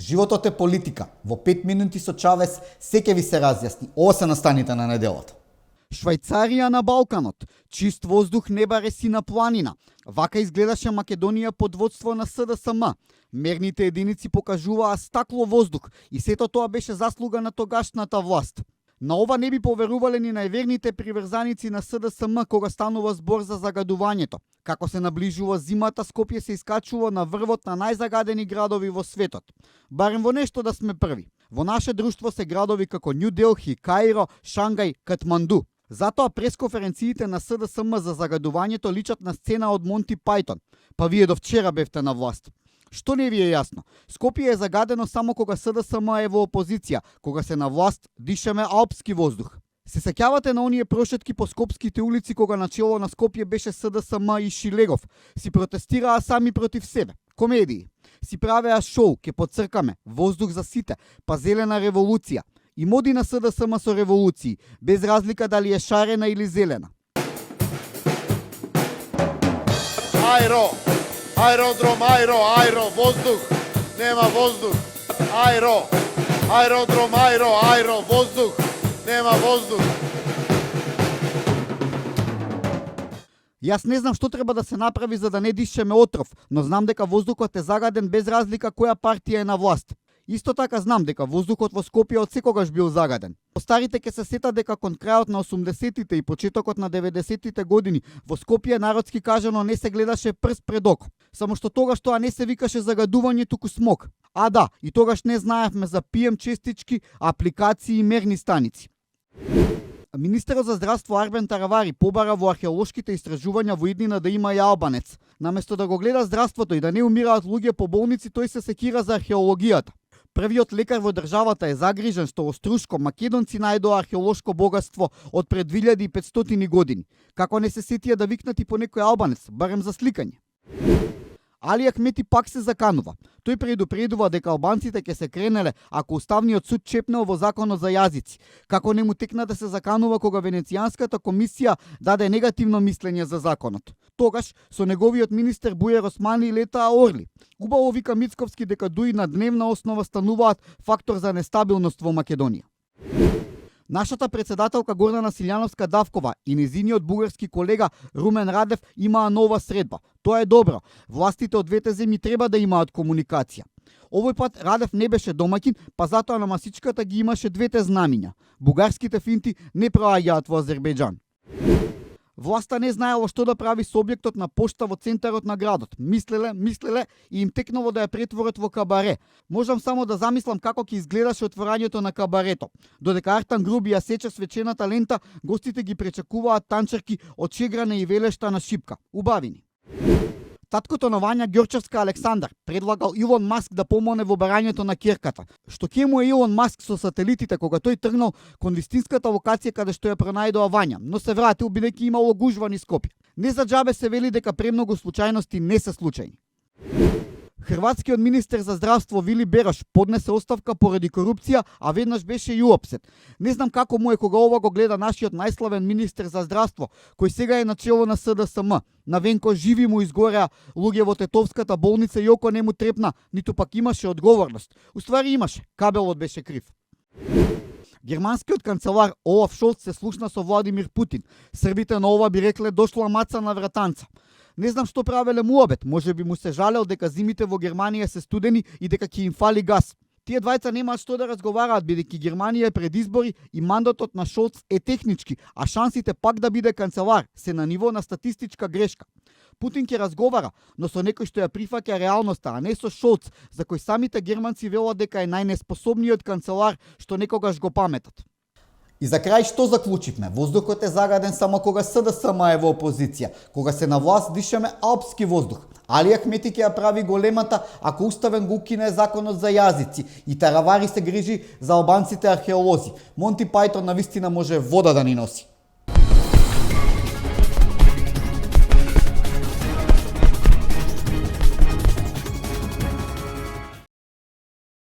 Животот е политика. Во 5 минути со Чавес се ќе ви се разјасни. Ова се настаните на неделата. Швајцарија на Балканот, чист воздух не баре си на планина. Вака изгледаше Македонија под водство на СДСМ. Мерните единици покажуваа стакло воздух и сето тоа беше заслуга на тогашната власт. На ова не би поверувале ни најверните приврзаници на СДСМ кога станува збор за загадувањето. Како се наближува зимата, Скопје се искачува на врвот на најзагадени градови во светот. Барем во нешто да сме први. Во наше друштво се градови како Њу Делхи, Каиро, Шангај, Катманду. Затоа пресконференциите на СДСМ за загадувањето личат на сцена од Монти Пајтон. Па вие до вчера бевте на власт. Што не ви е јасно? Скопје е загадено само кога СДСМ е во опозиција, кога се на власт дишаме алпски воздух. Се сеќавате на оние прошетки по скопските улици кога начело на Скопје беше СДСМ и Шилегов, си протестираа сами против себе. Комедии. Си правеа шоу, ке подцркаме, воздух за сите, па зелена револуција. И моди на СДСМ со револуции, без разлика дали е шарена или зелена. Аеро, аеродром, аеро, воздух, нема воздух. Аеро, аеродром, аеро, воздух, нема воздух. Јас не знам што треба да се направи за да не дишеме отров, но знам дека воздухот е загаден без разлика која партија е на власт. Исто така знам дека воздухот во Скопје од секогаш бил загаден. Старите ќе се сетат дека кон крајот на 80-тите и почетокот на 90-тите години во Скопје народски кажано не се гледаше прст пред око. Само што тогаш тоа не се викаше загадување, туку смог. А да, и тогаш не знаевме за PM честички, апликации и мерни станици. Министерот за здравство Арбен Таравари побара во археолошките истражувања во иднина да има и албанец. Наместо да го гледа здравството и да не умираат луѓе по болници, тој се секира за археологијата. Првиот лекар во државата е загрижен што во Струшко македонци најдоа археолошко богатство од пред 2500 години. Како не се сетија да викнат и по некој албанец, барем за сликање. Али Ахмети пак се заканува. Тој предупредува дека албанците ќе се кренеле ако Уставниот суд чепнел во законот за јазици. Како не му текна да се заканува кога Венецијанската комисија даде негативно мислење за законот. Тогаш со неговиот министер Бујар Османи летаа орли. Убаво вика Мицковски дека дуи на дневна основа стануваат фактор за нестабилност во Македонија. Нашата председателка Гордана Силјановска-Давкова и незиниот бугарски колега Румен Радев имаа нова средба. Тоа е добро. Властите од двете земји треба да имаат комуникација. Овој пат Радев не беше домаќин, па затоа на масичката ги имаше двете знамиња. Бугарските финти не проаѓаат во Азербејџан. Власта не знаела што да прави со објектот на пошта во центарот на градот. Мислеле и им текнало да ја претворат во кабаре. Можам само да замислам како ќе изгледаше отворањето на кабарето. Додека Артан Груби ја сече свечената лента, гостите ги пречекуваат танчерки од шегране и велешта на шипка. Убавини. Таткото на Вања Ѓорчевска Александар предлагал Илон Маск да помогне во барањето на ќерката. Што ќе му е Илон Маск со сателитите кога тој тргнал кон вистинската локација каде што ја пронајдоа Вања, но се вратил бидејќи имало гужва низ Скопје. Не за џабе се вели дека премногу случајности не се случајни. Хрватскиот министер за здравство Вили Берош поднесе оставка поради корупција, а веднаш беше и уопсет. Не знам како му е кога ова го гледа нашиот најславен министер за здравство, кој сега е начело на СДСМ. На Венко живи му изгореа луѓе во Тетовската болница и око не му трепна, ниту пак имаше одговорност. Уствари имаше, кабелот беше крив. Германскиот канцелар Олаф Шолц се слушна со Владимир Путин. Србите на ова би рекле дошла маца на вратанца. Не знам што правеле муабет, може би му се жалел дека зимите во Германија се студени и дека ќе им фали газ. Тие двајца немаат што да разговараат бидејќи Германија е пред избори и мандатот на Шолц е технички, а шансите пак да биде канцелар се на ниво на статистичка грешка. Путин ќе разговара, но со некој што ја прифаќа реалноста, а не со Шолц, за кој самите германци велат дека е најнеспособниот канцелар што некогаш го паметат. И за крај што заклучивме? Воздухот е загаден само кога СДСМ е во опозиција. Кога се на власт дишаме алпски воздух. Али Ахмети ќе ја прави големата ако уставен го укине законот за јазици и Таравари се грижи за албанците археолози. Монти Пајтон навистина може вода да ни носи.